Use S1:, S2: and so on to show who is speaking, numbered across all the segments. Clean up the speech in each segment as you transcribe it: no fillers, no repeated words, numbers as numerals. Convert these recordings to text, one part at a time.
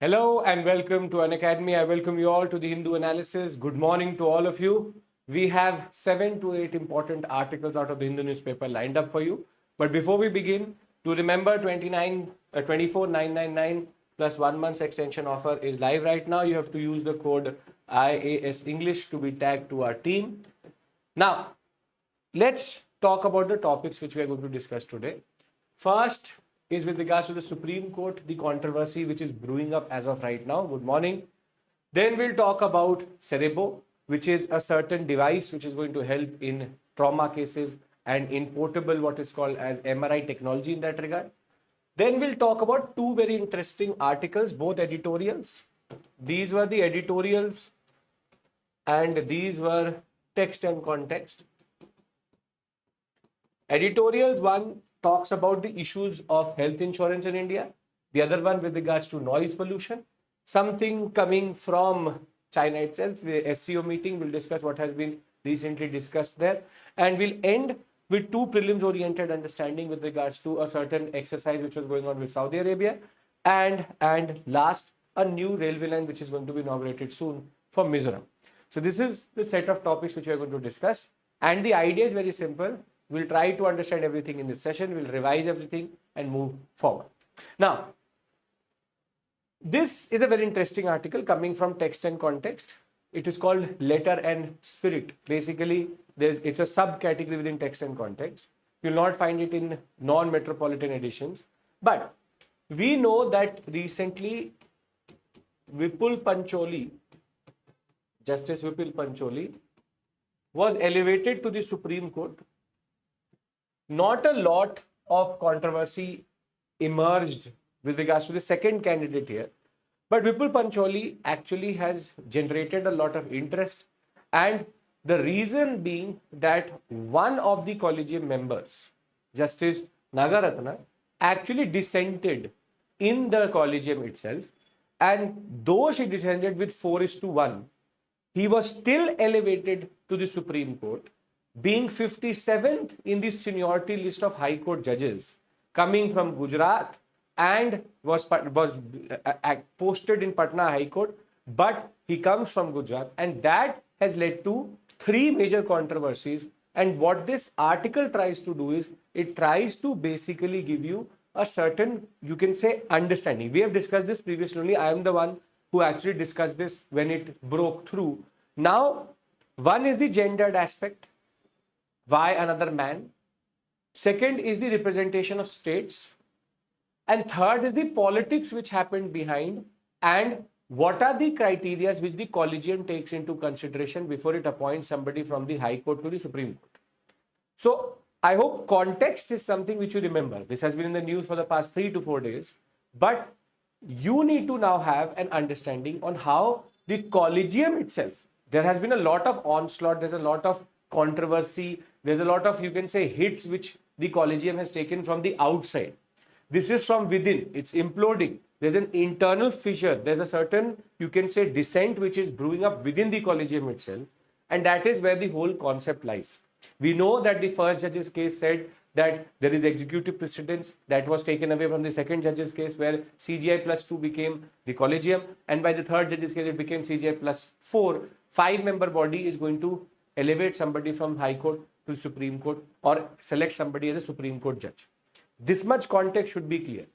S1: Hello and welcome to Unacademy. I welcome you all to the Hindu analysis. Good morning to all of you. We have 7 to 8 important articles out of the Hindu newspaper lined up for you. But before we begin, to remember 24,999 plus 1 month's extension offer is live right now. You have to use the code IAS English to be tagged to our team. Now, let's talk about the topics which we are going to discuss today. First is with regards to the Supreme Court, the controversy which is brewing up as of right now. Good morning. Then we'll talk about CEREBO, which is a certain device which is going to help in trauma cases and in portable what is called as MRI technology in that regard. Then we'll talk about two very interesting articles, both editorials. These were the editorials and these were text and context. Editorials, one talks about the issues of health insurance in India. The other one with regards to noise pollution. Something coming from China itself. The SCO meeting will discuss what has been recently discussed there. And we'll end with two prelims-oriented understanding with regards to a certain exercise which was going on with Saudi Arabia. And last, a new railway line which is going to be inaugurated soon for Mizoram. So this is the set of topics which we are going to discuss. And the idea is very simple. We'll try to understand everything in this session. We'll revise everything and move forward. Now, this is a very interesting article coming from text and context. It is called letter and spirit. Basically, it's a subcategory within text and context. You'll not find it in non-metropolitan editions. But we know that recently Vipul Pancholi, Justice Vipul Pancholi, was elevated to the Supreme Court. Not a lot of controversy emerged with regards to the second candidate here. But Vipul Pancholi actually has generated a lot of interest. And the reason being that one of the collegium members, Justice Nagaratna, actually dissented in the collegium itself. And though she dissented with 4:1, he was still elevated to the Supreme Court, being 57th in the seniority list of High Court judges, coming from Gujarat and was posted in Patna High Court, but he comes from Gujarat, and that has led to three major controversies. And what this article tries to do is, it tries to basically give you a certain, you can say, understanding. We have discussed this previously only. I am the one who actually discussed this when it broke through. Now, one is the gendered aspect. Why another man? Second is the representation of states. And third is the politics which happened behind, and what are the criteria which the collegium takes into consideration before it appoints somebody from the High Court to the Supreme Court. So I hope context is something which you remember. This has been in the news for the past 3 to 4 days. But you need to now have an understanding on how the collegium itself, there has been a lot of onslaught, there's a lot of controversy, there's a lot of, you can say, hits which the collegium has taken from the outside. This is from within. It's imploding. There's an internal fissure. There's a certain, you can say, dissent which is brewing up within the collegium itself. And that is where the whole concept lies. We know that the first judge's case said that there is executive precedence that was taken away from the second judge's case, where CGI plus 2 became the collegium. And by the third judge's case, it became CGI plus 4. 5-member body is going to elevate somebody from High Court to Supreme Court or select somebody as a Supreme Court judge. This much context should be clear.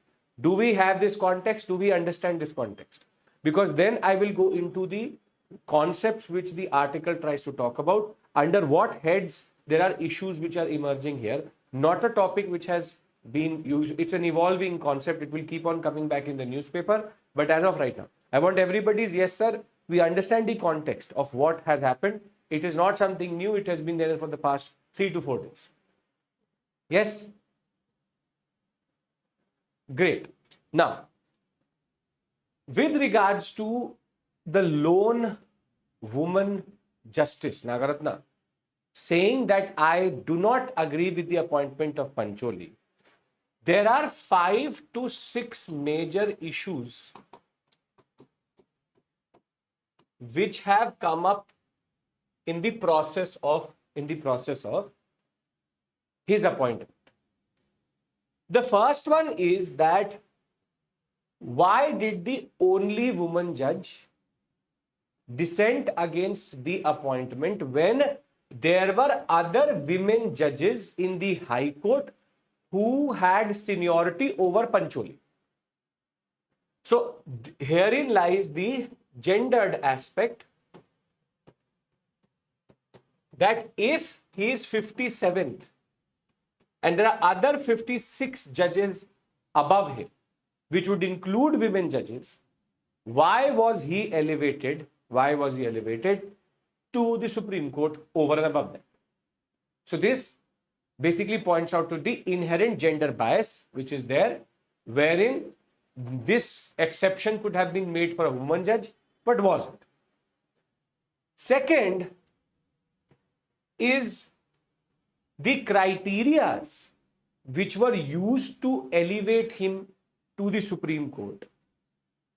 S1: Do we have this context? Do we understand this context? Because then I will go into the concepts which the article tries to talk about, under what heads there are issues which are emerging here, not a topic which has been used. It's an evolving concept. It will keep on coming back in the newspaper. But as of right now, I want everybody's yes, sir. We understand the context of what has happened. It is not something new. It has been there for the past 3 to 4 days. Yes? Great. Now, with regards to the lone woman justice, Nagaratna, saying that I do not agree with the appointment of Pancholi, there are 5 to 6 major issues which have come up in the process of his appointment. The first one is that why did the only woman judge dissent against the appointment when there were other women judges in the High Court who had seniority over Pancholi? So herein lies the gendered aspect, that if he is 57th and there are other 56 judges above him, which would include women judges, why was he elevated? Why was he elevated to the Supreme Court over and above that? So this basically points out to the inherent gender bias which is there, wherein this exception could have been made for a woman judge but wasn't. Second is the criteria which were used to elevate him to the Supreme Court.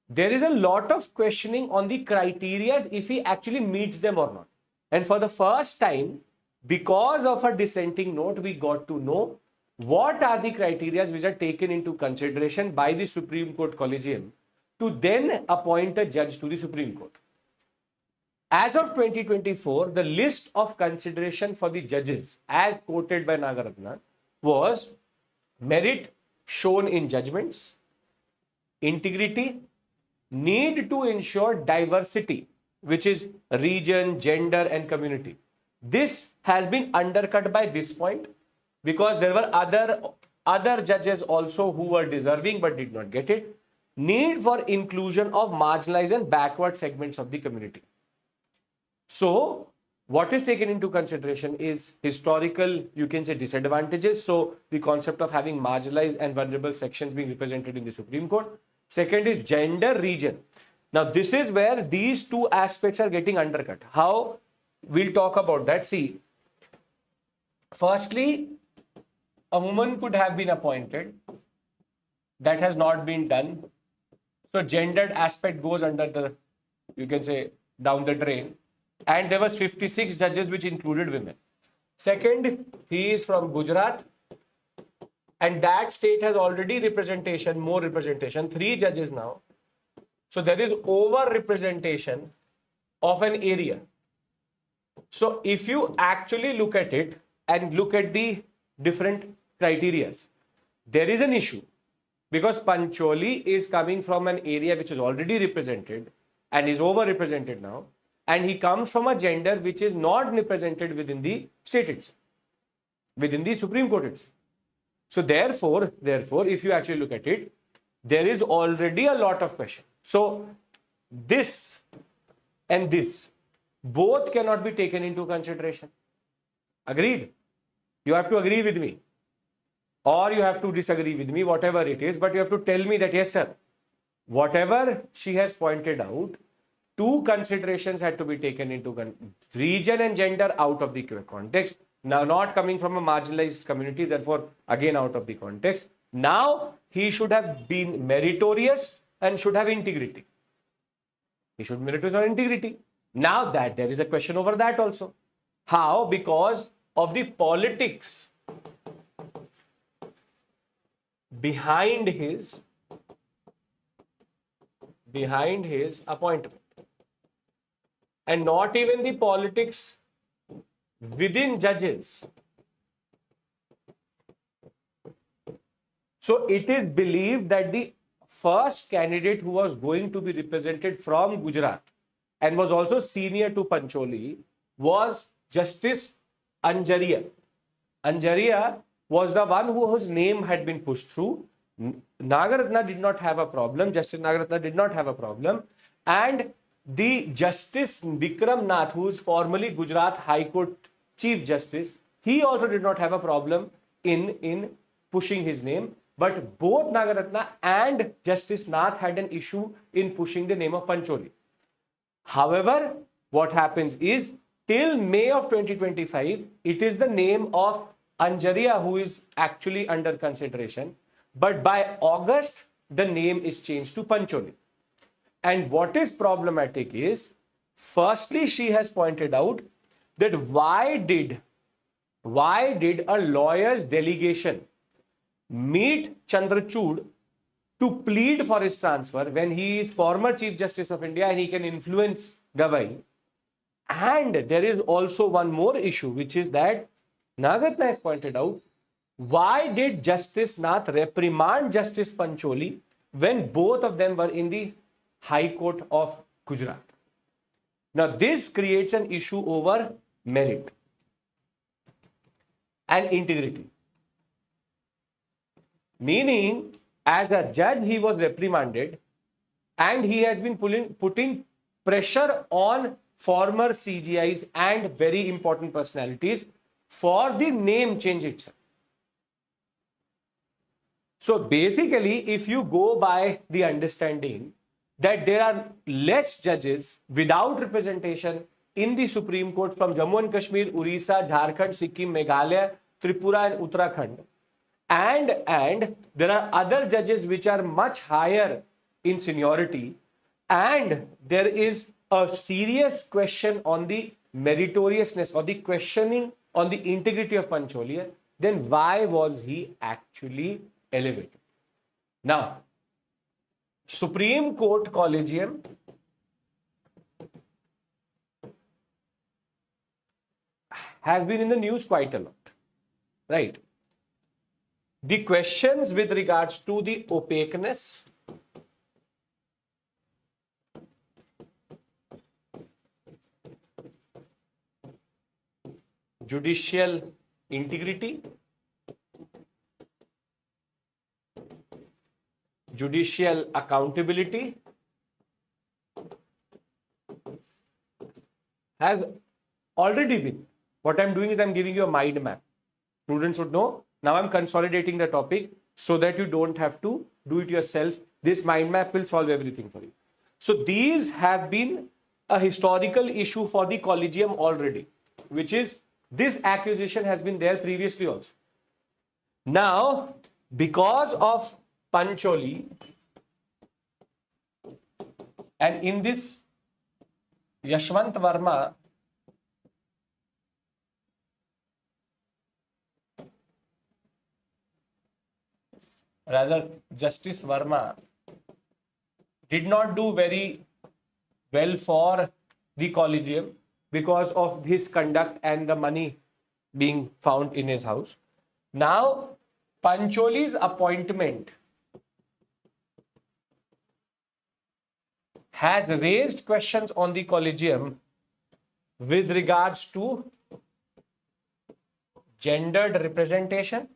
S1: There is a lot of questioning on the criteria if he actually meets them or not. And for the first time, because of a dissenting note, we got to know what are the criteria which are taken into consideration by the Supreme Court Collegium to then appoint a judge to the Supreme Court. As of 2024, the list of consideration for the judges as quoted by Nagaratna was merit shown in judgments, integrity, need to ensure diversity, which is region, gender, and community. This has been undercut by this point because there were other judges also who were deserving but did not get it. Need for inclusion of marginalized and backward segments of the community. So what is taken into consideration is historical, you can say, disadvantages. So the concept of having marginalized and vulnerable sections being represented in the Supreme Court. Second is gender, region. Now this is where these two aspects are getting undercut. How? We'll talk about that. See, firstly, a woman could have been appointed. That has not been done. So gendered aspect goes under the, you can say, down the drain. And there was 56 judges which included women. Second, he is from Gujarat. And that state has already representation, more representation, 3 judges now. So there is over representation of an area. So if you actually look at it and look at the different criteria, there is an issue because Pancholi is coming from an area which is already represented and is over represented now. And he comes from a gender which is not represented within the state itself, within the Supreme Court itself. So therefore, if you actually look at it, there is already a lot of question. So this and this both cannot be taken into consideration. Agreed? You have to agree with me or you have to disagree with me, whatever it is, but you have to tell me that, yes, sir, whatever she has pointed out, 2 considerations had to be taken into region and gender out of the context. Now, not coming from a marginalized community, therefore, again out of the context. Now, he should have been meritorious and should have integrity. He should be meritorious or integrity. Now that there is a question over that also. How? Because of the politics behind his appointment. And not even the politics within judges. So it is believed that the first candidate who was going to be represented from Gujarat and was also senior to Pancholi was Justice Anjaria. Anjaria was the one whose name had been pushed through. Nagaratna did not have a problem. Justice Nagaratna did not have a problem. And the Justice Vikram Nath, who is formerly Gujarat High Court Chief Justice, he also did not have a problem in pushing his name. But both Nagaratna and Justice Nath had an issue in pushing the name of Pancholi. However, what happens is, till May of 2025, it is the name of Anjaria who is actually under consideration. But by August, the name is changed to Pancholi. And what is problematic is, firstly, she has pointed out that why did a lawyer's delegation meet Chandrachud to plead for his transfer when he is former Chief Justice of India and he can influence Gavai. And there is also one more issue, which is that Nagatna has pointed out, why did Justice Nath reprimand Justice Pancholi when both of them were in the High Court of Gujarat? Now, this creates an issue over merit and integrity. Meaning, as a judge, he was reprimanded and he has been putting pressure on former CGIs and very important personalities for the name change itself. So basically, if you go by the understanding that there are less judges without representation in the Supreme Court from Jammu and Kashmir, Orissa, Jharkhand, Sikkim, Meghalaya, Tripura and Uttarakhand, and there are other judges which are much higher in seniority, and there is a serious question on the meritoriousness or the questioning on the integrity of Pancholi, then why was he actually elevated? Now, Supreme Court Collegium has been in the news quite a lot, right? The questions with regards to the opaqueness, judicial integrity, judicial accountability has already been. What I'm doing is I'm giving you a mind map. Students would know. Now I'm consolidating the topic so that you don't have to do it yourself. This mind map will solve everything for you. So these have been a historical issue for the collegium already, which is this accusation has been there previously also. Now, because of Pancholi, and in this Yashwant Verma, rather Justice Verma did not do very well for the collegium because of his conduct and the money being found in his house. Now, Pancholi's appointment has raised questions on the collegium with regards to gendered representation,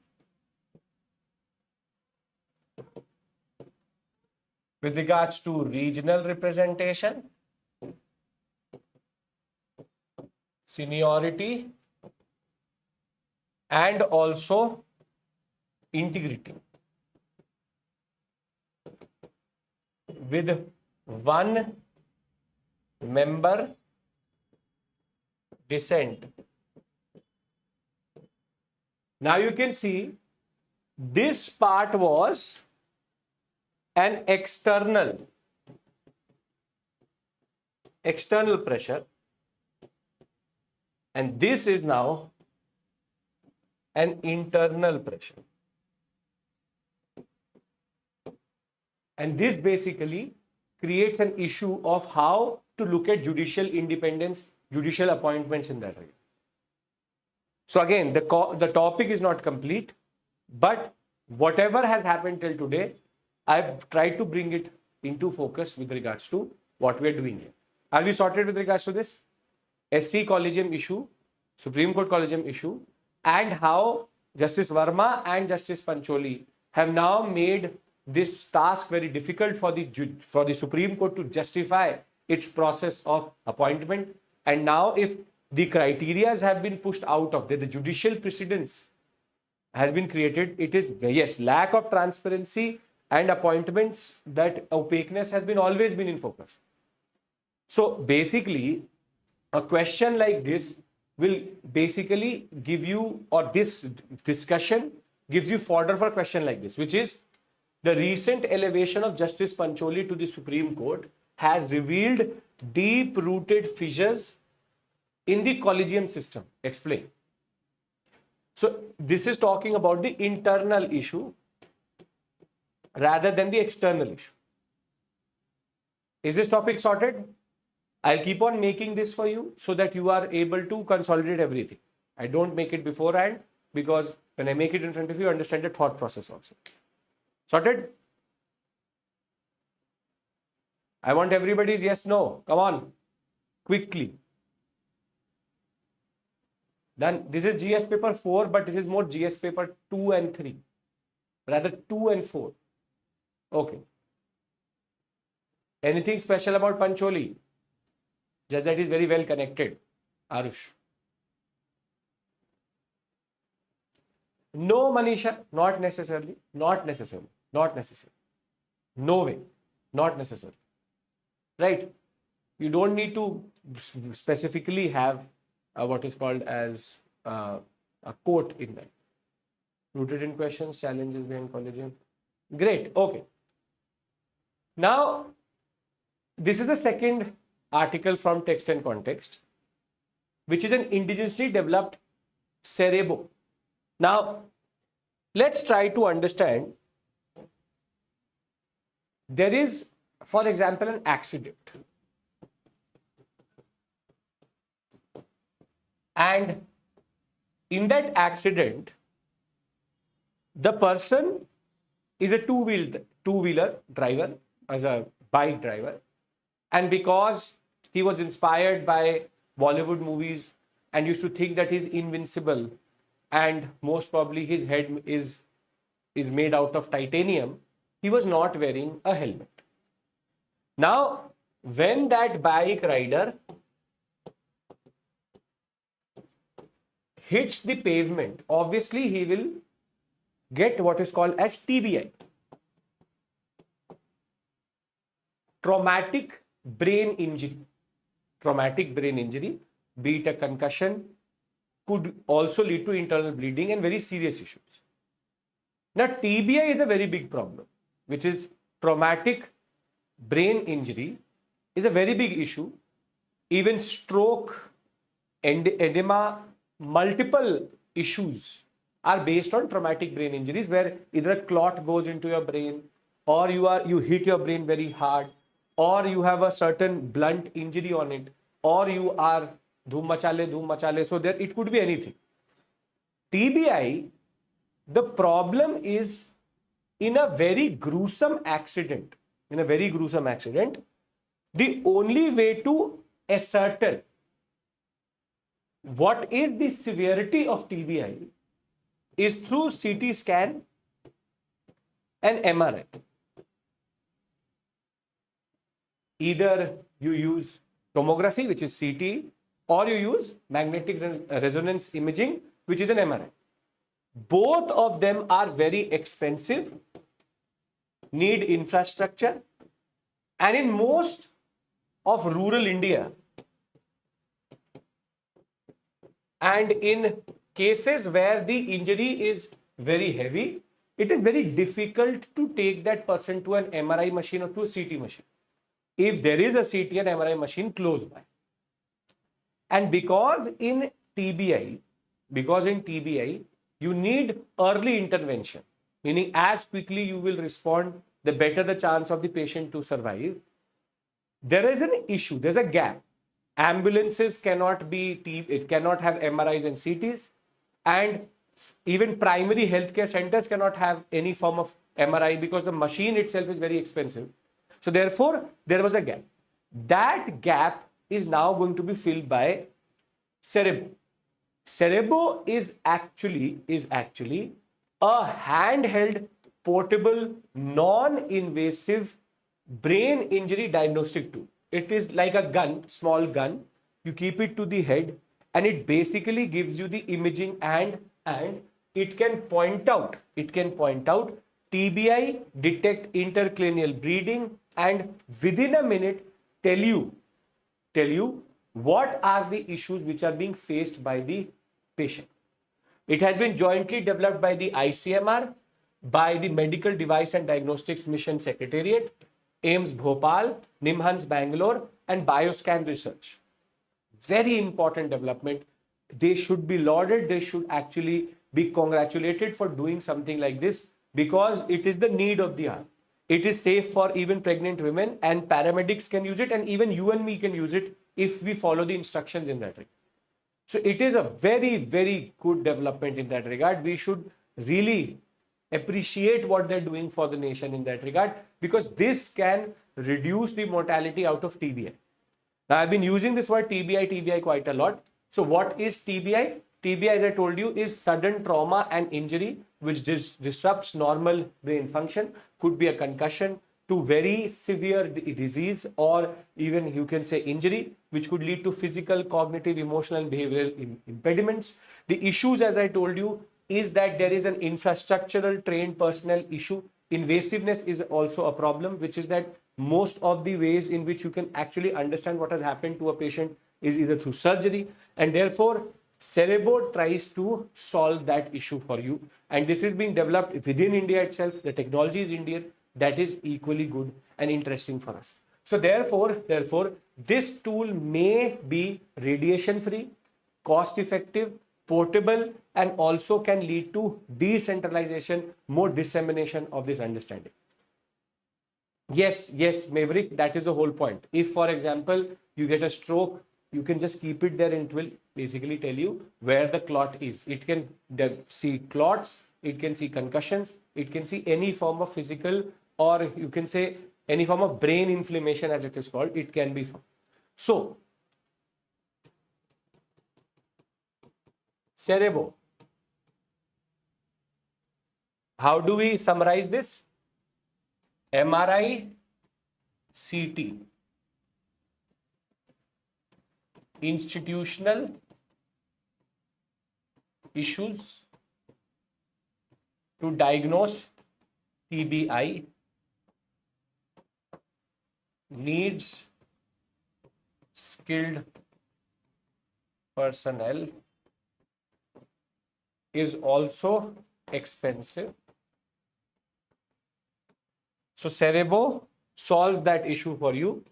S1: with regards to regional representation, seniority, and also integrity, with one member dissent. Now you can see this part was an external pressure, and this is now an internal pressure. And this basically creates an issue of how to look at judicial independence, judicial appointments in that area. So again, the topic is not complete, but whatever has happened till today, I've tried to bring it into focus with regards to what we are doing here. Are we sorted with regards to this? SC Collegium issue, Supreme Court Collegium issue, and how Justice Verma and Justice Pancholi have now made this task very difficult for the Supreme Court to justify its process of appointment. And now if the criteria have been pushed out of the judicial precedence has been created, it is, yes, lack of transparency and appointments, that opaqueness has been always been in focus. So basically, a question like this will basically give you, or this discussion gives you fodder for a question like this, which is the recent elevation of Justice Pancholi to the Supreme Court has revealed deep-rooted fissures in the collegium system. Explain. So this is talking about the internal issue rather than the external issue. Is this topic sorted? I'll keep on making this for you so that you are able to consolidate everything. I don't make it beforehand because when I make it in front of you, understand the thought process also. Sorted? I want everybody's yes, no. Come on. Quickly. Then this is GS paper 4, but this is more GS paper 2 and 3. Rather 2 and 4. Okay. Anything special about Pancholi? Just that is very well connected. Arush. No, Manisha, not necessarily. Not necessarily. Not necessarily. No way. Not necessarily. Right? You don't need to specifically have what is called as a quote in that. Rooted in questions, challenges behind collegium. Great. Okay. Now, this is the second article from Text and Context, which is an indigenously developed CEREBO. Now, let's try to understand. There is, for example, an accident. And in that accident, the person is a two-wheeler driver, as a bike driver. And because he was inspired by Bollywood movies and used to think that he's invincible and most probably his head is made out of titanium, he was not wearing a helmet. Now, when that bike rider hits the pavement, obviously he will get what is called as TBI. Traumatic brain injury. Traumatic brain injury, be it a concussion, could also lead to internal bleeding and very serious issues. Now, TBI is a very big problem, which is traumatic brain injury is a very big issue. Even stroke, edema, multiple issues are based on traumatic brain injuries, where either a clot goes into your brain, or you hit your brain very hard, or you have a certain blunt injury on it, or you are dhoom machale. So there it could be anything. TBI, the problem is in a very gruesome accident. The only way to ascertain what is the severity of TBI is through CT scan and MRI. Either you use tomography, which is CT, or you use magnetic resonance imaging, which is an MRI. Both of them are very expensive, need infrastructure, and in most of rural India, and in cases where the injury is very heavy, it is very difficult to take that person to an MRI machine or to a CT machine, if there is a CT and MRI machine close by. And because in TBI, you need early intervention, meaning as quickly you will respond, the better the chance of the patient to survive. There is an issue, there's a gap. Ambulances cannot have MRIs and CTs, and even primary healthcare centers cannot have any form of MRI because the machine itself is very expensive. So therefore, there was a gap. That gap is now going to be filled by CEREBO. CEREBO is actually a handheld, portable, non-invasive brain injury diagnostic tool. It is like a gun, small gun. You keep it to the head, and it basically gives you the imaging, and it can point out TBI, detect intercranial bleeding, and within a minute tell you what are the issues which are being faced by the patient. It has been jointly developed by the ICMR, by the Medical Device and Diagnostics Mission Secretariat, AIIMS Bhopal, NIMHANS Bangalore, and Bioscan Research. Very important development. They should be lauded. They should actually be congratulated for doing something like this, because it is the need of the hour. It is safe for even pregnant women, and paramedics can use it, and even you and me can use it if we follow the instructions in that regard. So it is a very, very good development in that regard. We should really appreciate what they're doing for the nation in that regard, because this can reduce the mortality out of TBI. Now, I've been using this word TBI quite a lot. So what is TBI? TBI, as I told you, is sudden trauma and injury which disrupts normal brain function. Could be a concussion to very severe disease, or even you can say injury, which could lead to physical, cognitive, emotional, and behavioral impediments. The issues, as I told you, is that there is an infrastructural trained personnel issue. Invasiveness is also a problem, which is that most of the ways in which you can actually understand what has happened to a patient is either through surgery, and therefore CEREBO tries to solve that issue for you. And this is being developed within India itself. The technology is Indian. That is equally good and interesting for us. So therefore, this tool may be radiation free, cost effective, portable, and also can lead to decentralization, more dissemination of this understanding. Yes, Maverick, that is the whole point. If, for example, you get a stroke, you can just keep it there and it will basically tell you where the clot is. It can see clots, it can see concussions, it can see any form of physical, or you can say any form of brain inflammation, as it is called, it can be found. So, CEREBO. How do we summarize this? MRI, CT, institutional issues to diagnose TBI, needs skilled personnel, is also expensive. So CEREBO solves that issue for you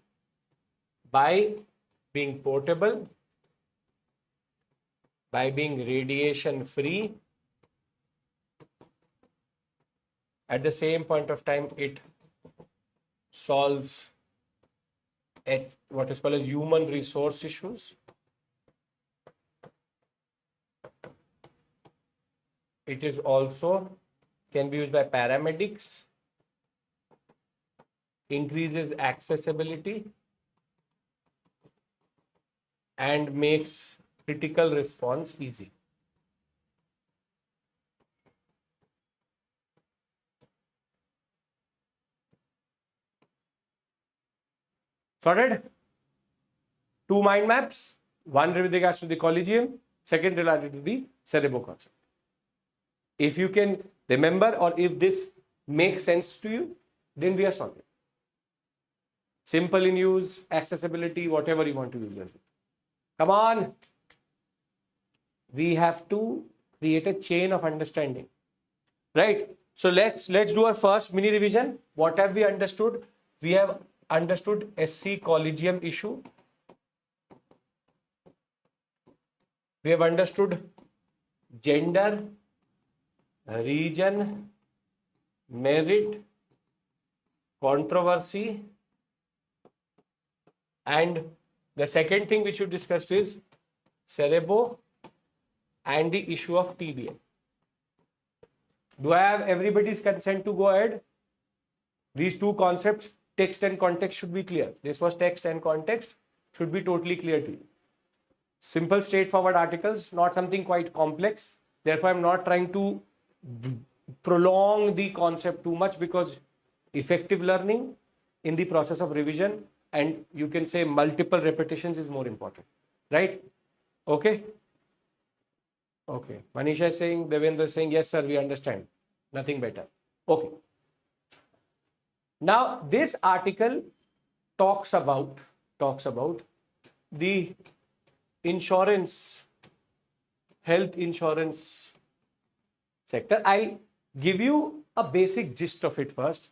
S1: by being portable, by being radiation free. At the same point of time, it solves what is called as human resource issues. It is also can be used by paramedics, increases accessibility, and makes critical response easy. Sorted? 2 mind maps, one with regards to the collegium, second related to the CEREBO concept. If you can remember, or if this makes sense to you, then we are sorted. Simple in use, accessibility, whatever you want to use. Come on. We have to create a chain of understanding, right? So let's do our first mini revision. What have we understood? We have understood SC collegium issue. We have understood gender, region, merit, controversy, and the second thing which we discussed is CEREBO and the issue of TBI. Do I have everybody's consent to go ahead? These two concepts, text and context, should be clear. This was text and context, should be totally clear to you. Simple, straightforward articles, not something quite complex. Therefore, I'm not trying to prolong the concept too much, because effective learning in the process of revision, and you can say multiple repetitions, is more important, right? Okay. Okay. Manisha is saying, Devendra is saying, yes, sir, we understand. Nothing better. Okay. Now, this article talks about the insurance, health insurance sector. I'll give you a basic gist of it first.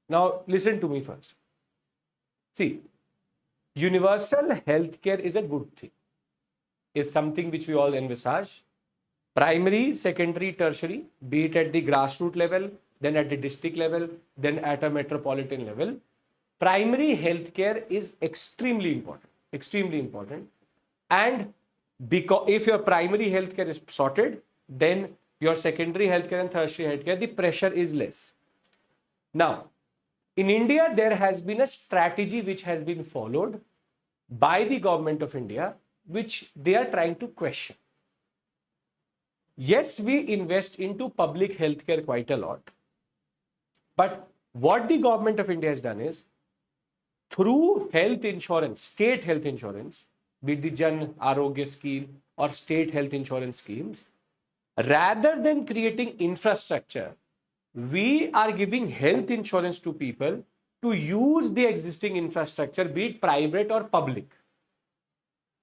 S1: Now, listen to me first. See, universal healthcare is a good thing. Is something which we all envisage. Primary, secondary, tertiary, be it at the grassroots level, then at the district level, then at a metropolitan level. Primary healthcare is extremely important. And because if your primary healthcare is sorted, then your secondary healthcare and tertiary healthcare, the pressure is less. Now, in India, there has been a strategy which has been followed by the government of India, which they are trying to question. Yes, we invest into public healthcare quite a lot. But what the government of India has done is, through health insurance, state health insurance, be it the Jan Arogya scheme or state health insurance schemes, rather than creating infrastructure, we are giving health insurance to people to use the existing infrastructure, be it private or public.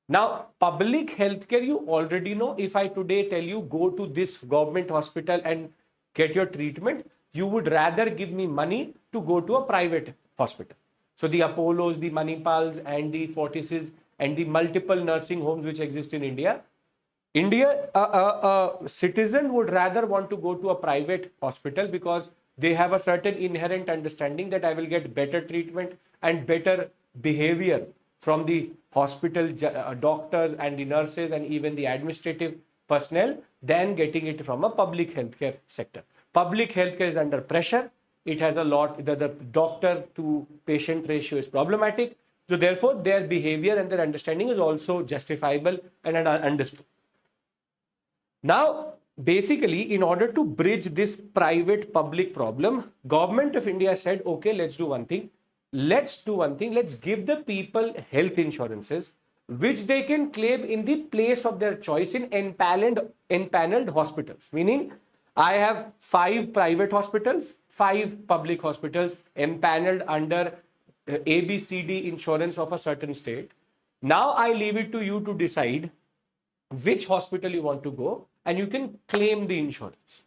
S1: Now, public healthcare, you already know. If I today tell you, go to this government hospital and get your treatment, you would rather give me money to go to a private hospital. So the Apollos, the Manipals, and the Fortises, and the multiple nursing homes which exist in India, a citizen would rather want to go to a private hospital because they have a certain inherent understanding that I will get better treatment and better behavior from the hospital doctors and the nurses and even the administrative personnel than getting it from a public healthcare sector. Public healthcare is under pressure. It has a lot, the doctor to patient ratio is problematic. So therefore, their behavior and their understanding is also justifiable and understood. Now, basically, in order to bridge this private-public problem, Government of India said, okay, let's do one thing. Let's give the people health insurances, which they can claim in the place of their choice in empaneled hospitals. Meaning, I have 5 private hospitals, 5 public hospitals empaneled under ABCD insurance of a certain state. Now I leave it to you to decide which hospital you want to go, and you can claim the insurance.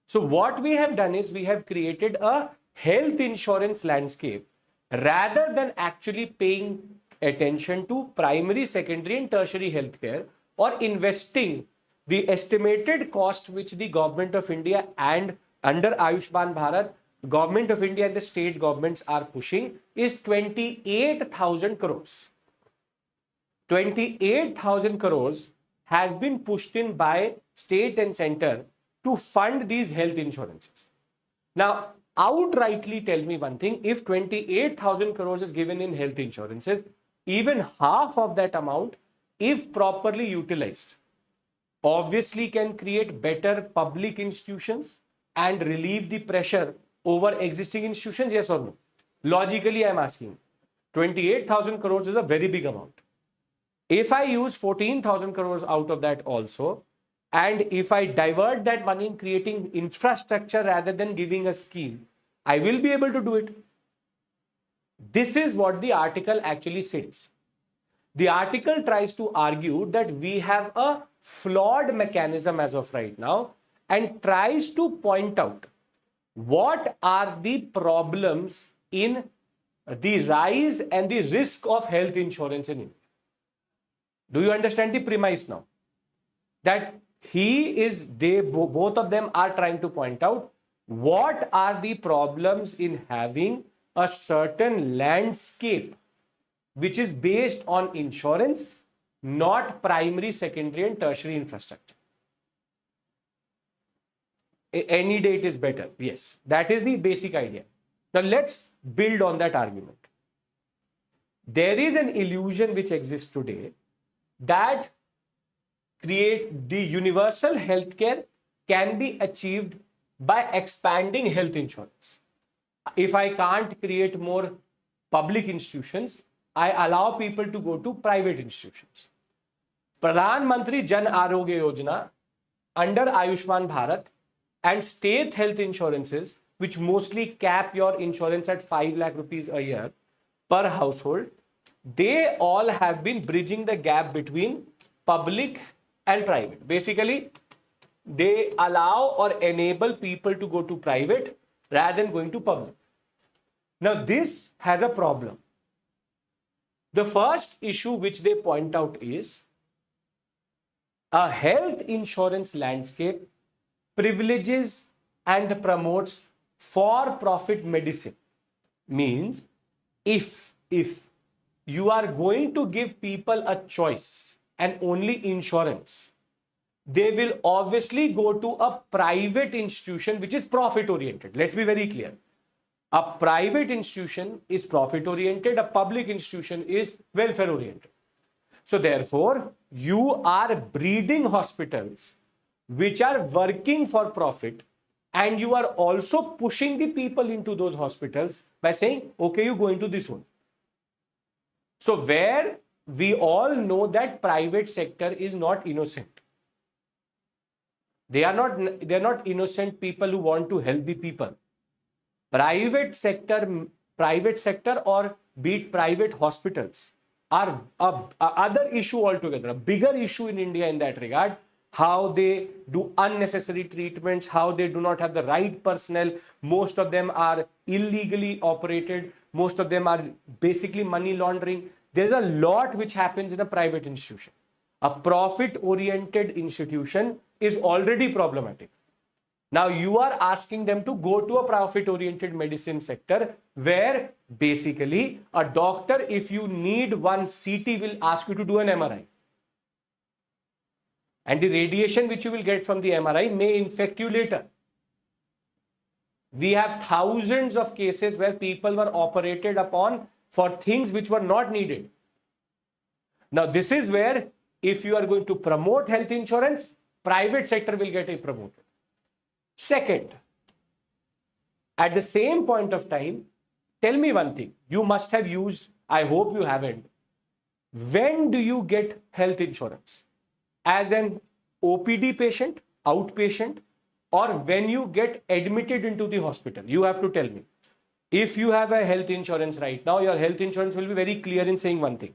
S1: So what we have done is we have created a health insurance landscape rather than actually paying attention to primary, secondary, and tertiary healthcare or investing the estimated cost which the government of India and under Ayushman Bharat, government of India and the state governments are pushing is 28,000 crores. 28,000 crores has been pushed in by state and center to fund these health insurances. Now, outrightly tell me one thing, if 28,000 crores is given in health insurances, even half of that amount, if properly utilized, obviously can create better public institutions and relieve the pressure over existing institutions, yes or no? Logically, I am asking. 28,000 crores is a very big amount. If I use 14,000 crores out of that also, and if I divert that money in creating infrastructure rather than giving a scheme, I will be able to do it. This is what the article actually says. The article tries to argue that we have a flawed mechanism as of right now and tries to point out what are the problems in the rise and the risk of health insurance in India. Do you understand the premise now? That both of them are trying to point out what are the problems in having a certain landscape which is based on insurance, not primary, secondary, and tertiary infrastructure. Any day it is better. Yes, that is the basic idea. Now let's build on that argument. There is an illusion which exists today that the universal healthcare can be achieved by expanding health insurance. If I can't create more public institutions, I allow people to go to private institutions. Pradhan Mantri Jan Arogya Yojana under Ayushman Bharat and state health insurances, which mostly cap your insurance at 5 lakh rupees a year per household, they all have been bridging the gap between public and private. Basically, they allow or enable people to go to private rather than going to public. Now, this has a problem. The first issue which they point out is a health insurance landscape privileges and promotes for profit medicine means if you are going to give people a choice and only insurance, they will obviously go to a private institution which is profit oriented. Let's be very clear. A private institution is profit oriented, a public institution is welfare oriented. So therefore, you are breeding hospitals which are working for profit, and you are also pushing the people into those hospitals by saying, okay, you go into this one. So where we all know that private sector is not innocent. They are not innocent people who want to help the people. Private sector or be it private hospitals are a other issue altogether, a bigger issue in India in that regard. How they do unnecessary treatments, how they do not have the right personnel. Most of them are illegally operated. Most of them are basically money laundering. There's a lot which happens in a private institution. A profit-oriented institution is already problematic. Now you are asking them to go to a profit-oriented medicine sector where basically a doctor, if you need one CT, will ask you to do an MRI. And the radiation which you will get from the MRI may infect you later. We have thousands of cases where people were operated upon for things which were not needed. Now, this is where if you are going to promote health insurance, private sector will get promoted. Second, at the same point of time, tell me one thing. You must have used, I hope you haven't. When do you get health insurance? As an OPD patient, outpatient, or when you get admitted into the hospital? You have to tell me. If you have a health insurance right now, your health insurance will be very clear in saying one thing.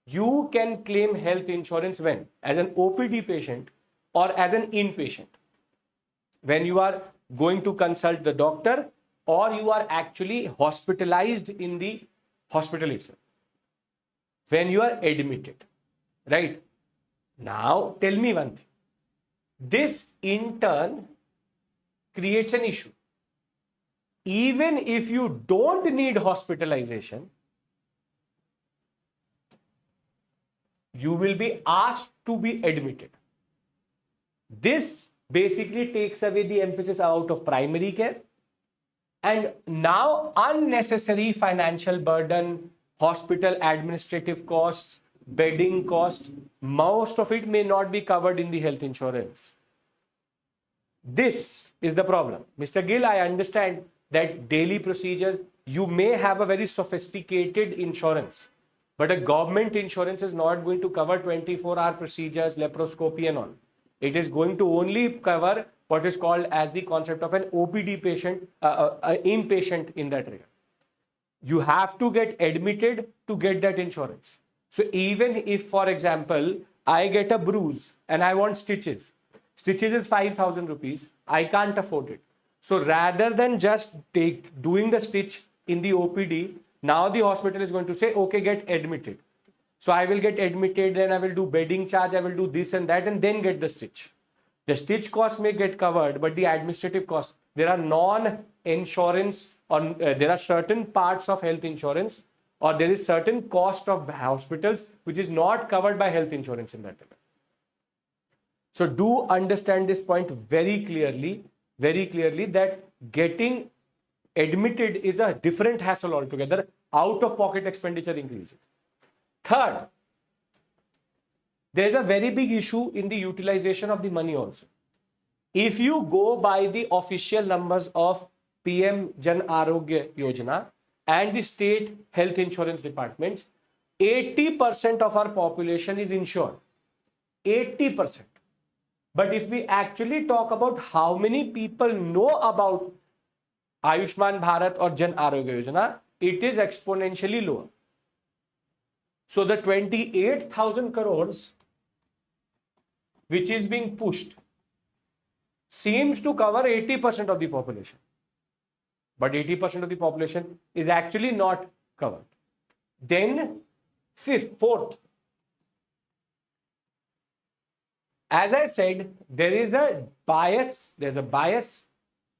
S1: You can claim health insurance when? As an OPD patient or as an inpatient. When you are going to consult the doctor or you are actually hospitalized in the hospital itself. When you are admitted, right? Now, tell me one thing. This in turn creates an issue. Even if you don't need hospitalization, you will be asked to be admitted. This basically takes away the emphasis out of primary care, and now unnecessary financial burden, hospital administrative costs, bedding cost, most of it may not be covered in the health insurance. This is the problem. Mr. Gill, I understand that daily procedures, you may have a very sophisticated insurance, but a government insurance is not going to cover 24-hour procedures, laparoscopy and all. It is going to only cover what is called as the concept of an OPD patient, inpatient in that regard. You have to get admitted to get that insurance. So even if, for example, I get a bruise and I want stitches, stitches is 5,000 rupees, I can't afford it. So rather than just doing the stitch in the OPD, now the hospital is going to say, okay, get admitted. So I will get admitted, then I will do bedding charge, I will do this and that, and then get the stitch. The stitch cost may get covered, but the administrative cost, there are non-insurance, or there are certain parts of health insurance, or there is certain cost of hospitals which is not covered by health insurance in that. So do understand this point very clearly that getting admitted is a different hassle altogether. Out-of-pocket expenditure increases. Third, there is a very big issue in the utilization of the money also. If you go by the official numbers of PM Jan Arogya Yojana and the state health insurance departments, 80% of our population is insured. 80%. But if we actually talk about how many people know about Ayushman Bharat or Jan Arogya Yojana, it is exponentially lower. So the 28,000 crores which is being pushed seems to cover 80% of the population. But 80% of the population is actually not covered. Then fourth, as I said, there is a bias. There's a bias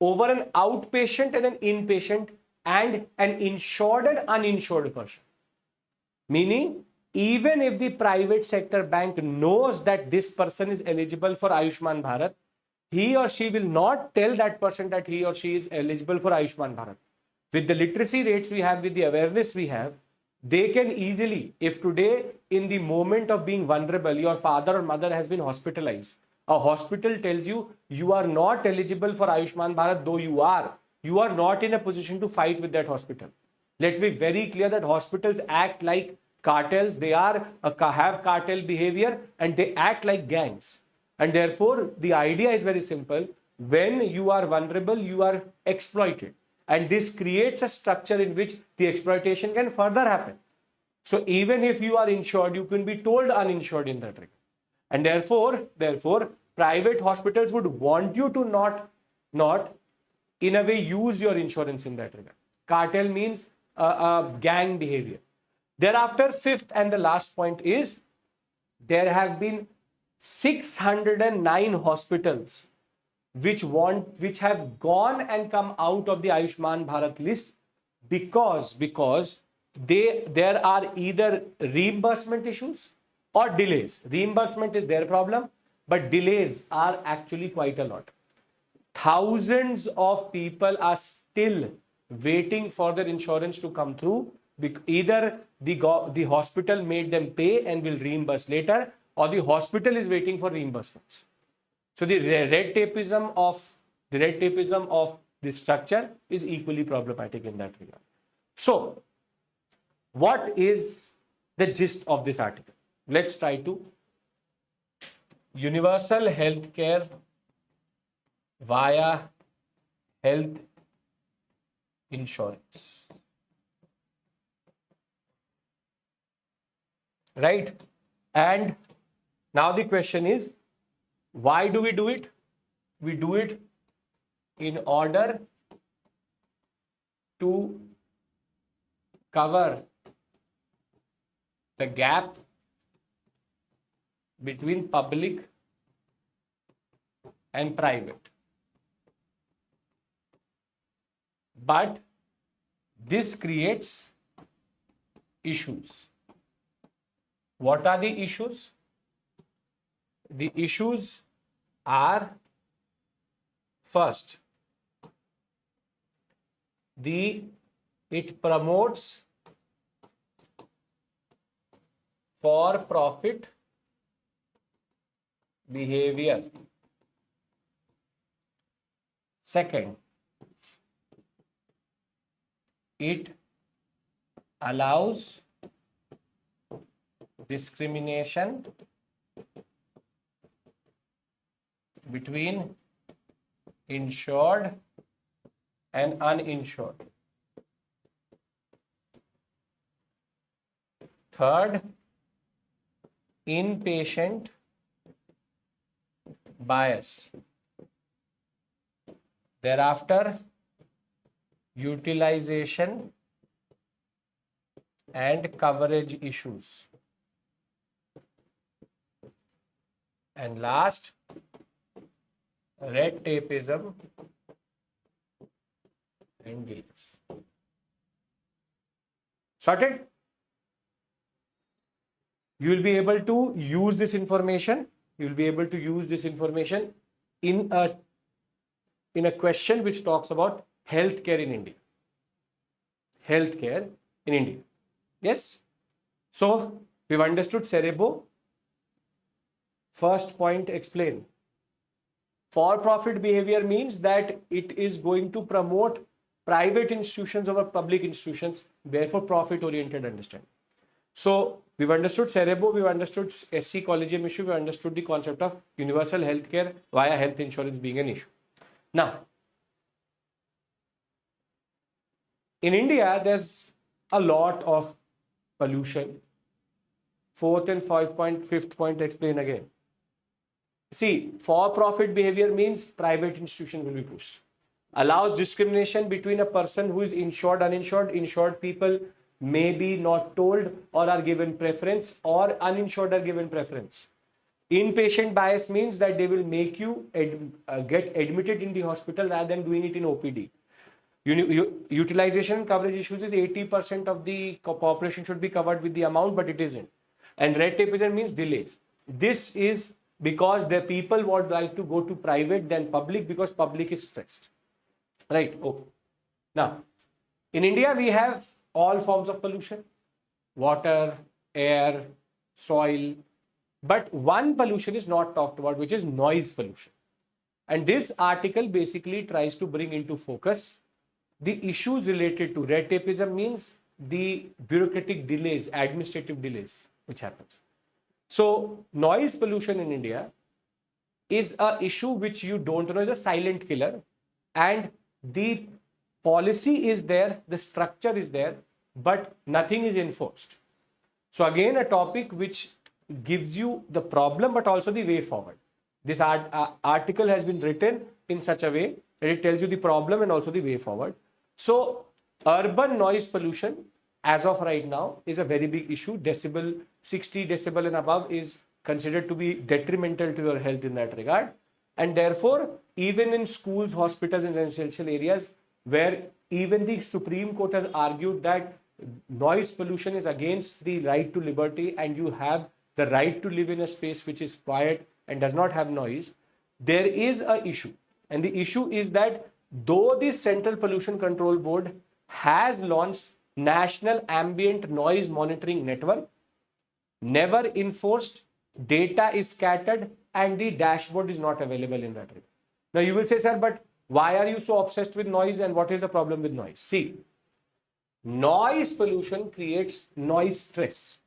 S1: over an outpatient and an inpatient and an insured and uninsured person. Meaning, even if the private sector bank knows that this person is eligible for Ayushman Bharat, he or she will not tell that person that he or she is eligible for Ayushman Bharat. With the literacy rates we have, with the awareness we have, they can easily, if today in the moment of being vulnerable, your father or mother has been hospitalized, a hospital tells you, you are not eligible for Ayushman Bharat, though you are not in a position to fight with that hospital. Let's be very clear that hospitals act like cartels. They have cartel behavior and they act like gangs. And therefore, the idea is very simple. When you are vulnerable, you are exploited. And this creates a structure in which the exploitation can further happen. So even if you are insured, you can be told uninsured in that regard. And therefore, private hospitals would want you to not in a way use your insurance in that regard. Cartel means gang behavior. Thereafter, fifth and the last point is, there have been 609 hospitals which have gone and come out of the Ayushman Bharat list because there are either reimbursement issues or delays. Reimbursement is their problem, but delays are actually quite a lot. Thousands of people are still waiting for their insurance to come through. Either the hospital made them pay and will reimburse later, or the hospital is waiting for reimbursements. So the red tapeism of the structure is equally problematic in that regard. So, what is the gist of this article? Let's try to universal health care via health insurance. Right? And now the question is, why do we do it? We do it in order to cover the gap between public and private. But this creates issues. What are the issues? The issues are, first, it promotes for-profit behavior. Second, it allows discrimination between insured and uninsured. Third, inpatient bias. Thereafter, utilization and coverage issues. And last, red tapeism and gains. Sorted? You will be able to use this information. You will be able to use this information in a question which talks about healthcare in India. Healthcare in India. Yes? So, we've understood CEREBO. First point, explain. For-profit behavior means that it is going to promote private institutions over public institutions, therefore profit-oriented understanding. So, we've understood CEREBO, we've understood SC collegium issue, we've understood the concept of universal healthcare via health insurance being an issue. Now, in India, there's a lot of pollution. Fourth and fifth point, explain again. See, for-profit behavior means private institution will be pushed. Allows discrimination between a person who is insured, uninsured. Insured people may be not told or are given preference, or uninsured are given preference. Inpatient bias means that they will make you get admitted in the hospital rather than doing it in OPD. Utilization coverage issues is 80% of the population should be covered with the amount, but it isn't. And red tapeism means delays. This is because the people would like to go to private than public because public is stressed. Right? Okay. Now, in India, we have all forms of pollution: water, air, soil. But one pollution is not talked about, which is noise pollution. And this article basically tries to bring into focus the issues related to red tapeism, means the bureaucratic delays, administrative delays, which happens. So noise pollution in India is a issue which you don't know is a silent killer, and the policy is there, the structure is there, but nothing is enforced. So again, a topic which gives you the problem but also the way forward. This article has been written in such a way that it tells you the problem and also the way forward. So urban noise pollution as of right now is a very big issue. 60 decibel and above is considered to be detrimental to your health in that regard. And therefore, even in schools, hospitals and residential areas where even the Supreme Court has argued that noise pollution is against the right to liberty and you have the right to live in a space which is quiet and does not have noise, there is an issue. And the issue is that though the Central Pollution Control Board has launched National Ambient Noise Monitoring Network, never enforced, data is scattered, and the dashboard is not available in that regard. Now you will say, sir, but why are you so obsessed with noise and what is the problem with noise? See, noise pollution creates noise stress.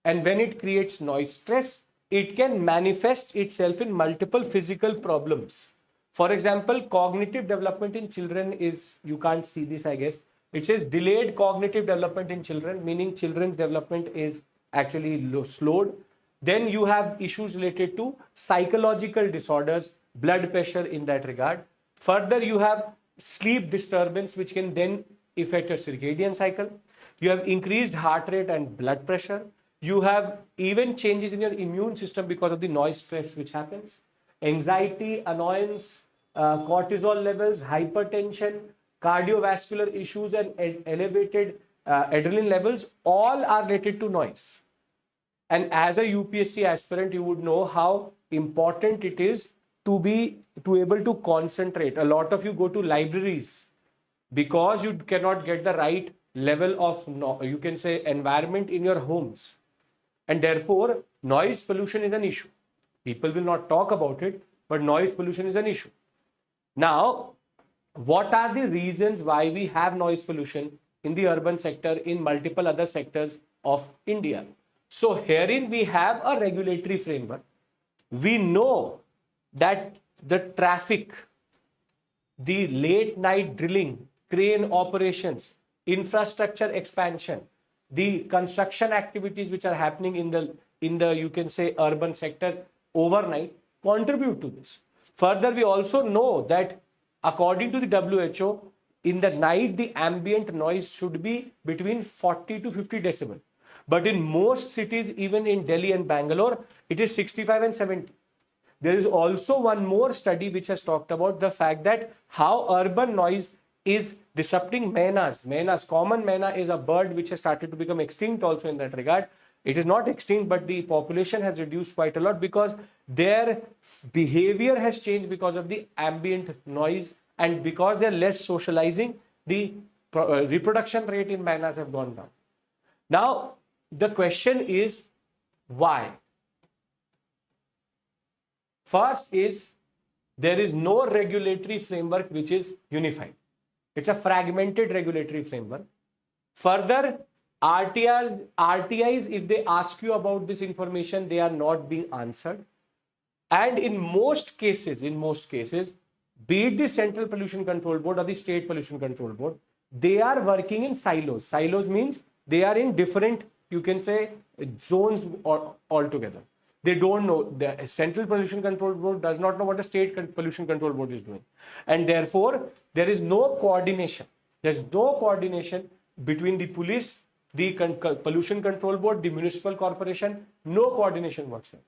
S1: And when it creates noise stress, it can manifest itself in multiple physical problems. For example, cognitive development in children is, you can't see this, I guess. It says delayed cognitive development in children, meaning children's development is actually slowed. Then you have issues related to psychological disorders, blood pressure in that regard. Further, you have sleep disturbance, which can then affect your circadian cycle. You have increased heart rate and blood pressure. You have even changes in your immune system because of the noise stress which happens. Anxiety, annoyance, cortisol levels, hypertension, cardiovascular issues and elevated adrenaline levels all are related to noise. And as a UPSC aspirant, you would know how important it is to be able to concentrate. A lot of you go to libraries because you cannot get the right level of, you can say, environment in your homes. And therefore, noise pollution is an issue. People will not talk about it, but noise pollution is an issue. Now, what are the reasons why we have noise pollution in the urban sector, in multiple other sectors of India? So herein we have a regulatory framework. We know that the traffic, the late night drilling, crane operations, infrastructure expansion, the construction activities which are happening in the you can say urban sector overnight contribute to this. Further, we also know that according to the WHO, in the night the ambient noise should be between 40 to 50 decibel. But in most cities, even in Delhi and Bangalore, it is 65 and 70. There is also one more study which has talked about the fact that how urban noise is disrupting maynas. Maynas, common mayna is a bird which has started to become extinct also in that regard. It is not extinct, but the population has reduced quite a lot because their behavior has changed because of the ambient noise, and because they are less socializing, the reproduction rate in maynas have gone down. Now, the question is why? First is there is no regulatory framework which is unified. It's a fragmented regulatory framework. Further, RTIs, if they ask you about this information, they are not being answered. And in most cases, be it the Central Pollution Control Board or the State Pollution Control Board, they are working in silos. Silos means they are in different, you can say, zones altogether. They don't know. The Central Pollution Control Board does not know what the State Pollution Control Board is doing. And therefore, there is no coordination. There's no coordination between the police, the Pollution Control Board, the municipal corporation, no coordination whatsoever.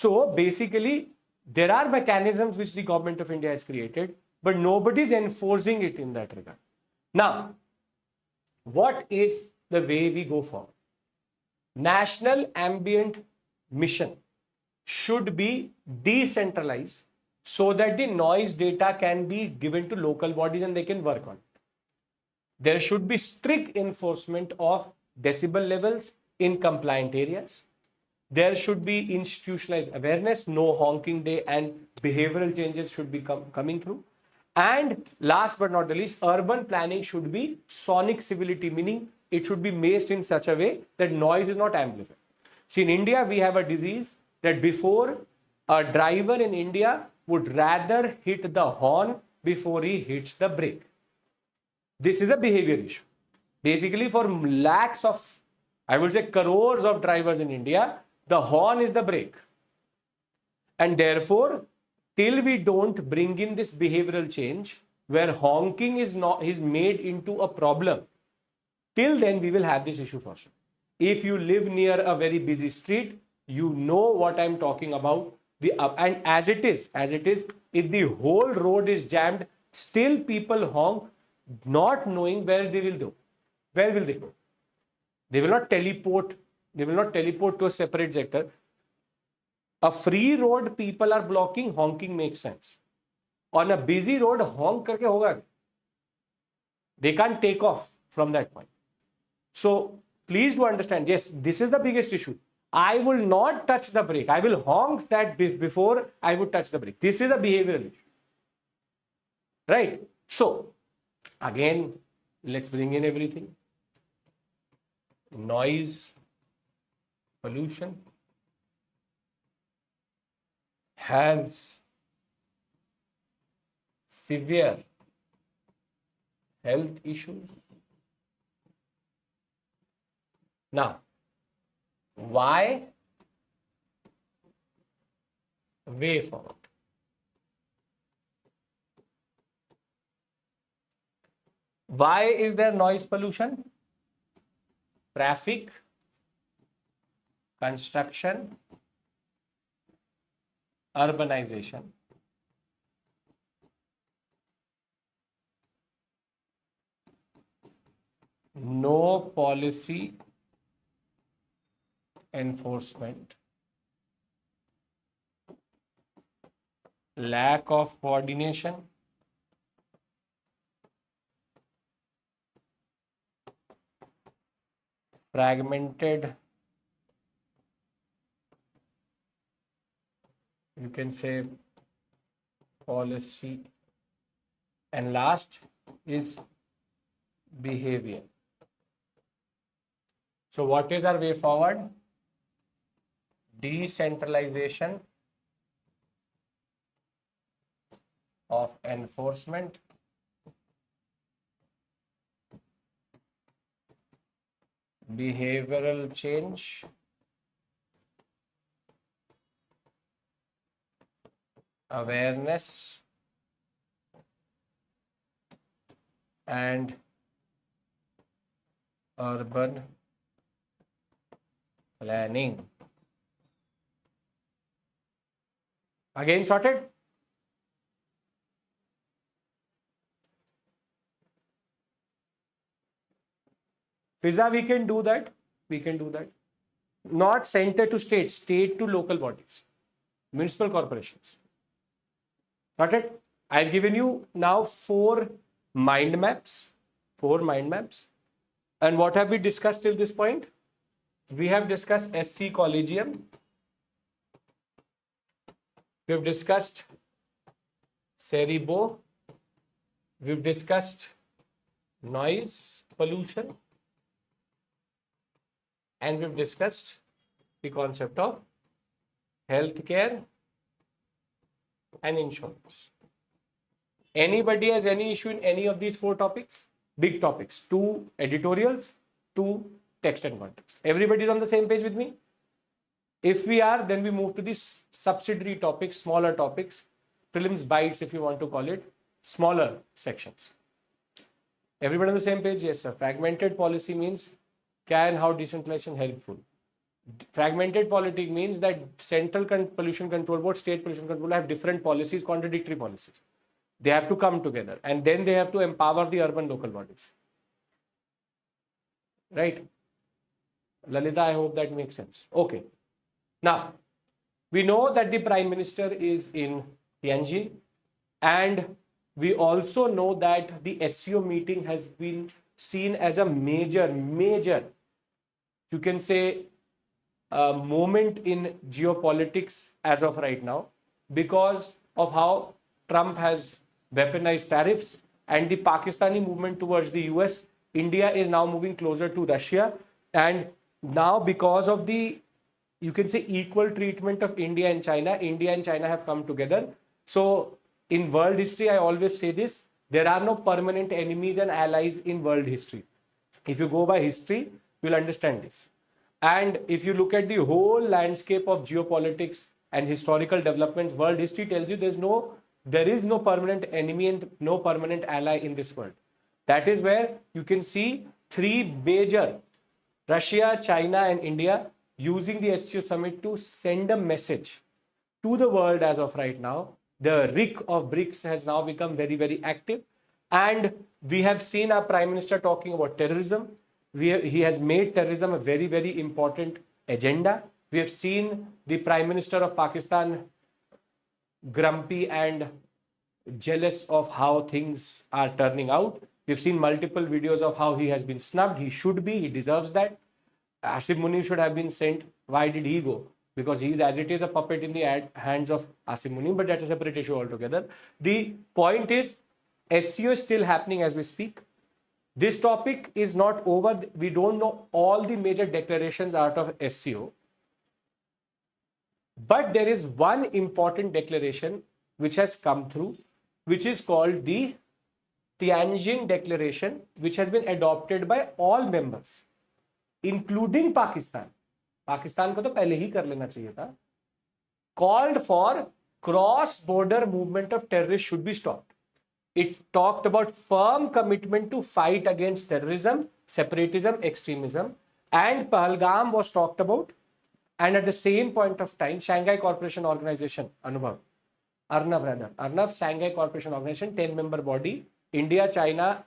S1: So basically, there are mechanisms which the government of India has created, but nobody is enforcing it in that regard. Now, what is the way we go forward? National Ambient Mission should be decentralized so that the noise data can be given to local bodies and they can work on it. There should be strict enforcement of decibel levels in compliant areas. There should be institutionalized awareness, no honking day, and behavioral changes should be coming through. And last but not the least, urban planning should be sonic civility, meaning it should be made in such a way that noise is not amplified. See, in India, we have a disease that before a driver in India would rather hit the horn before he hits the brake. This is a behavior issue. Basically, for lakhs of, I would say crores of drivers in India, the horn is the brake. And therefore, till we don't bring in this behavioral change where honking is made into a problem, till then we will have this issue for sure. If you live near a very busy street, you know what I'm talking about. And as it is, if the whole road is jammed, still people honk, not knowing where they will go. Where will they go? They will not teleport. They will not teleport to a separate sector. A free road, people are blocking, honking makes sense. On a busy road, honk karke hoga. They can't take off from that point. So please do understand, yes, this is the biggest issue. I will not touch the brake. I will honk that before I would touch the brake. This is a behavioral issue. Right? So, again, let's bring in everything. Noise pollution has severe health issues. Now, why? Way forward. Why is there noise pollution? Traffic, construction, urbanization. No policy enforcement, lack of coordination, fragmented, you can say, policy, and last is behavior. So what is our way forward? Decentralization of enforcement, behavioral change, awareness, and urban planning. Again, sorted? Fiza, we can do that. We can do that. Not center to state, state to local bodies, municipal corporations. Got it? I've given you now 4 mind maps. 4 mind maps. And what have we discussed till this point? We have discussed SC Collegium. We have discussed CEREBO. We've discussed noise pollution. And we've discussed the concept of healthcare and insurance. Anybody has any issue in any of these 4 topics? Big topics. 2 editorials, 2 text and context. Everybody is on the same page with me? If we are, then we move to these subsidiary topics, smaller topics, prelims bites if you want to call it, smaller sections. Everybody on the same page? Yes, sir. Fragmented policy means can how decentralization helpful. Fragmented politics means that central pollution control board, state pollution control have different policies, contradictory policies. They have to come together and then they have to empower the urban local bodies. Right? Lalita, I hope that makes sense. Okay. Now, we know that the Prime Minister is in Tianjin, and we also know that the SCO meeting has been seen as a major, you can say, moment in geopolitics as of right now, because of how Trump has weaponized tariffs and the Pakistani movement towards the US. India is now moving closer to Russia, and now because of the, you can say, equal treatment of India and China have come together. So in world history, I always say this, there are no permanent enemies and allies in world history. If you go by history, you'll understand this. And if you look at the whole landscape of geopolitics and historical developments, world history tells you there is no permanent enemy and no permanent ally in this world. That is where you can see three major, Russia, China and India, using the SCO summit to send a message to the world as of right now. The RIC of BRICS has now become very, very active. And we have seen our Prime Minister talking about terrorism. He has made terrorism a very, very important agenda. We have seen the Prime Minister of Pakistan grumpy and jealous of how things are turning out. We've seen multiple videos of how he has been snubbed. He should be, he deserves that. Asim Munir should have been sent. Why did he go? Because he is, as it is, a puppet in the hands of Asim Munir, but that's a separate issue altogether. The point is, SCO is still happening as we speak. This topic is not over. We don't know all the major declarations out of SCO. But there is one important declaration which has come through, which is called the Tianjin Declaration, which has been adopted by all members, including Pakistan. Pakistan को तो पहले ही कर लेना चाहिए था. Called for cross-border movement of terrorists should be stopped. It talked about firm commitment to fight against terrorism, separatism, extremism, and Pahalgam was talked about. And at the same point of time, Shanghai Cooperation Organization, Arnav, Shanghai Cooperation Organization, 10-member body, India, China,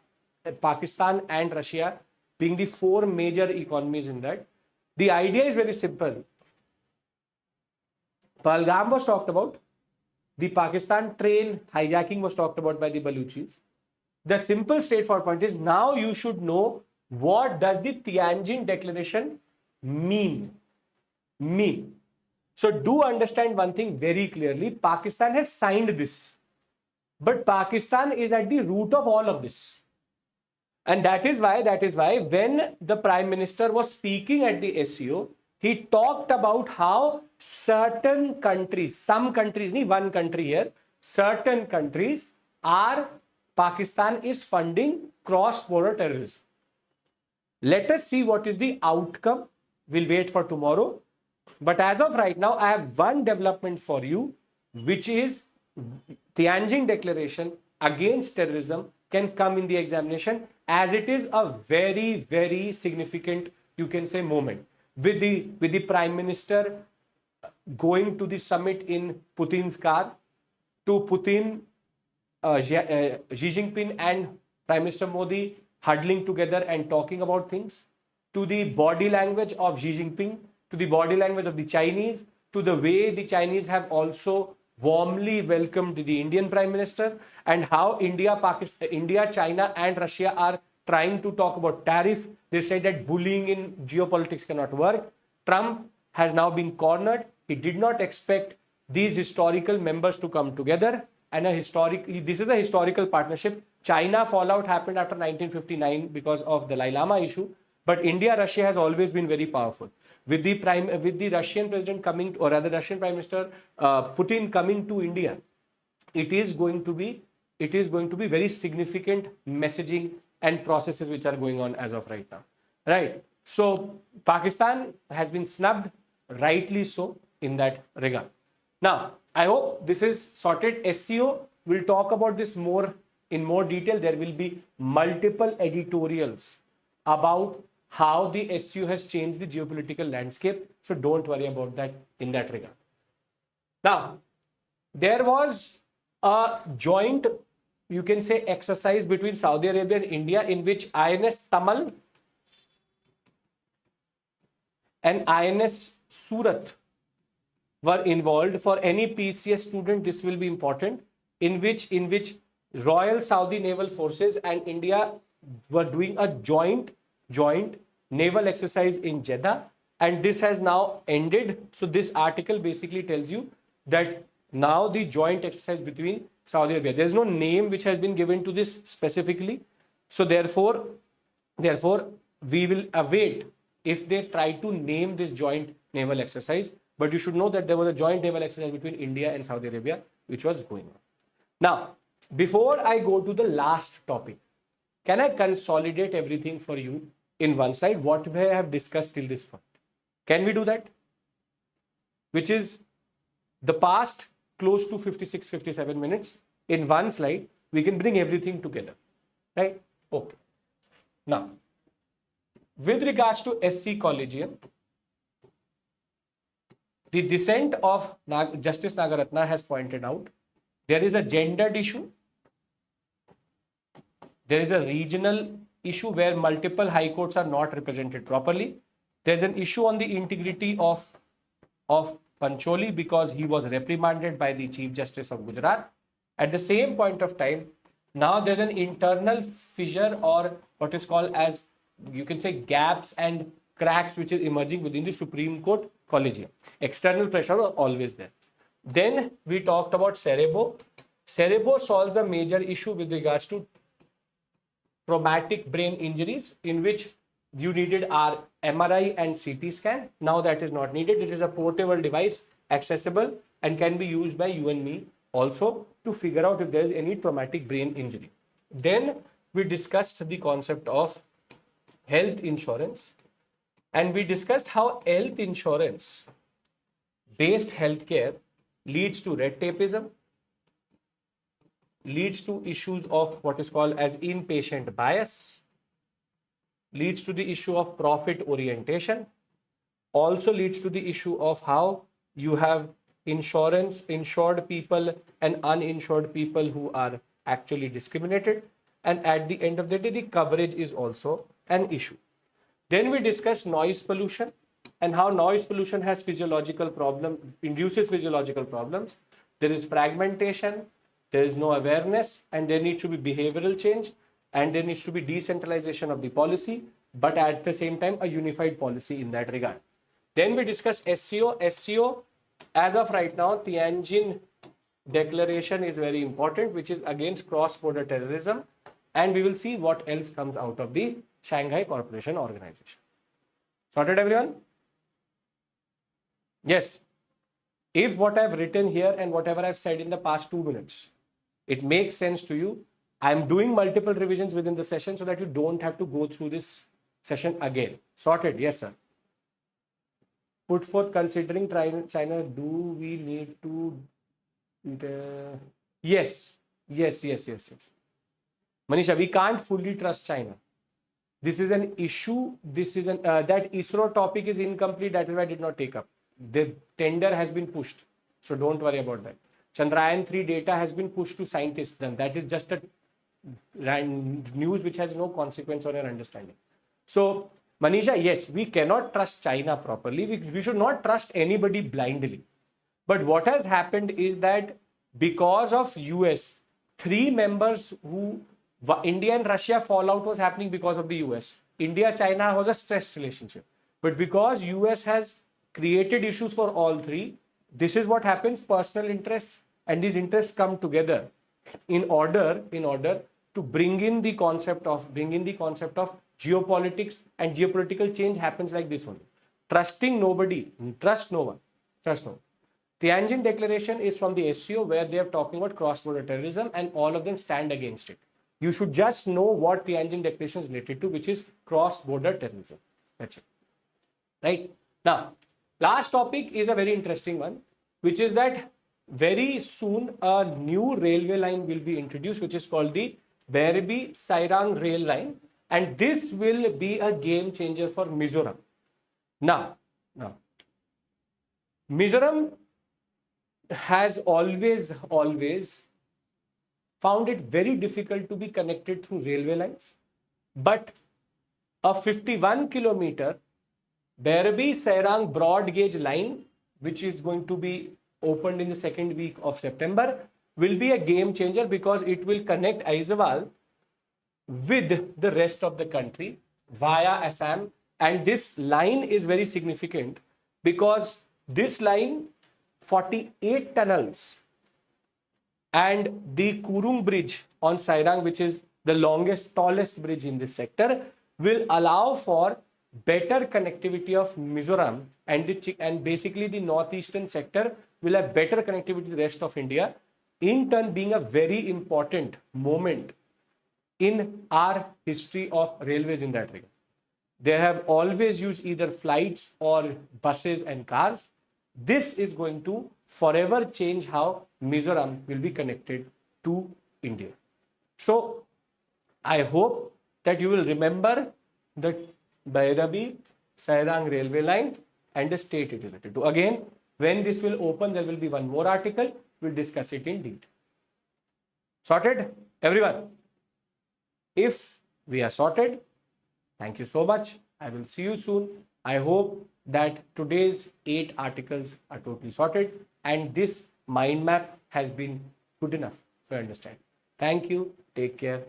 S1: Pakistan, and Russia being the four major economies in that. The idea is very simple. Pahalgam was talked about. The Pakistan train hijacking was talked about by the Baluchis. The simple straightforward point is, now you should know, what does the Tianjin Declaration mean? So do understand one thing very clearly. Pakistan has signed this, but Pakistan is at the root of all of this. And that is why when the Prime Minister was speaking at the SCO, he talked about how certain countries, some countries, not one country here, certain countries are, Pakistan is funding cross-border terrorism. Let us see what is the outcome. We'll wait for tomorrow. But as of right now, I have one development for you, which is Tianjin Declaration against terrorism can come in the examination, as it is a very, very significant, you can say, moment. With the Prime Minister going to the summit in Putin's car, to Putin, Xi Jinping and Prime Minister Modi huddling together and talking about things, to the body language of Xi Jinping, to the body language of the Chinese, to the way the Chinese have also warmly welcomed the Indian Prime Minister, and how India, China and Russia are trying to talk about tariff. They say that bullying in geopolitics cannot work. Trump has now been cornered. He did not expect these historical members to come together. And this is a historical partnership. China fallout happened after 1959 because of the Dalai Lama issue. But India-Russia has always been very powerful. With the Russian president coming, or rather Russian Prime Minister Putin coming to India, it is going to be very significant messaging and processes which are going on as of right now. Right. So Pakistan has been snubbed, rightly so, in that regard. Now, I hope this is sorted. SCO will talk about this in more detail. There will be multiple editorials about how the SCO has changed the geopolitical landscape. So don't worry about that in that regard. Now, there was a joint, you can say, exercise between Saudi Arabia and India in which INS Tamal and INS Surat were involved. For any PCS student, this will be important, in which Royal Saudi Naval Forces and India were doing a joint naval exercise in Jeddah, and this has now ended. So this article basically tells you that now the joint exercise between Saudi Arabia, there is no name which has been given to this specifically. So therefore we will await if they try to name this joint naval exercise. But you should know that there was a joint naval exercise between India and Saudi Arabia which was going on. Now, before I go to the last topic, can I consolidate everything for you in one slide, what we have discussed till this point? Can we do that? Which is the past close to 56-57 minutes in one slide, we can bring everything together, right? Okay. Now, with regards to SC Collegium, the dissent of Justice Nagaratna has pointed out there is a gendered issue, there is a regional issue where multiple high courts are not represented properly. There's an issue on the integrity of Pancholi because he was reprimanded by the Chief Justice of Gujarat. At the same point of time, now there's an internal fissure, or what is called as, you can say, gaps and cracks which is emerging within the Supreme Court Collegium. External pressure was always there. Then we talked about CEREBO. CEREBO solves a major issue with regards to traumatic brain injuries, in which you needed our MRI and CT scan. Now that is not needed. It is a portable device, accessible, and can be used by you and me also to figure out if there is any traumatic brain injury. Then we discussed the concept of health insurance, and we discussed how health insurance based healthcare leads to red tapeism, leads to issues of what is called as inpatient bias, leads to the issue of profit orientation, also leads to the issue of how you have insured people and uninsured people who are actually discriminated, and at the end of the day, the coverage is also an issue. Then we discussed noise pollution and how noise pollution has physiological problem, induces physiological problems. There is fragmentation, there is no awareness, and there needs to be behavioral change, and there needs to be decentralization of the policy, but at the same time, a unified policy in that regard. Then we discuss SCO. SCO, as of right now, Tianjin Declaration is very important, which is against cross-border terrorism, and we will see what else comes out of the Shanghai Cooperation Organization. Sorted, everyone? Yes. If what I've written here and whatever I've said in the past 2 minutes, it makes sense to you, I'm doing multiple revisions within the session so that you don't have to go through this session again. Sorted? Yes, sir. Put forth considering China, do we need to... Yes. Manisha, we can't fully trust China. This is an issue. This is that ISRO topic is incomplete. That is why I did not take up. The tender has been pushed. So don't worry about that. Chandrayaan-3 data has been pushed to scientists. Then that is just a news which has no consequence on your understanding. So Manisha, yes, we cannot trust China properly. We should not trust anybody blindly. But what has happened is that because of US, 3 members who India and Russia fallout was happening because of the US. India-China was a stressed relationship. But because US has created issues for all 3, this is what happens, personal interests, and these interests come together in order to bring in the concept of geopolitics, and geopolitical change happens like this one. Trusting nobody, trust no one. Tianjin Declaration is from the SCO, where they are talking about cross-border terrorism, and all of them stand against it. You should just know what Tianjin Declaration is related to, which is cross-border terrorism. That's it. Right? Now, last topic is a very interesting one, which is that very soon a new railway line will be introduced, which is called the Bairabi-Sairang rail line. And this will be a game changer for Mizoram. Now, Mizoram has always found it very difficult to be connected through railway lines. But a 51-kilometer Bairabi-Sairang broad gauge line, which is going to be opened in the second week of September, will be a game changer because it will connect Aizawl with the rest of the country via Assam. And this line is very significant because this line, 48 tunnels, and the Kurung Bridge on Sairang, which is the longest, tallest bridge in this sector, will allow for better connectivity of Mizoram, and basically the northeastern sector will have better connectivity to the rest of India, in turn being a very important moment in our history of railways in that regard. They have always used either flights or buses and cars. This is going to forever change how Mizoram will be connected to India. So I hope that you will remember the Bairabi-Sairang railway line and the state it is related to. Again, when this will open, there will be one more article. We'll discuss it in detail. Sorted, everyone? If we are sorted, thank you so much. I will see you soon. I hope that today's 8 articles are totally sorted and this mind map has been good enough for understanding. Thank you. Take care.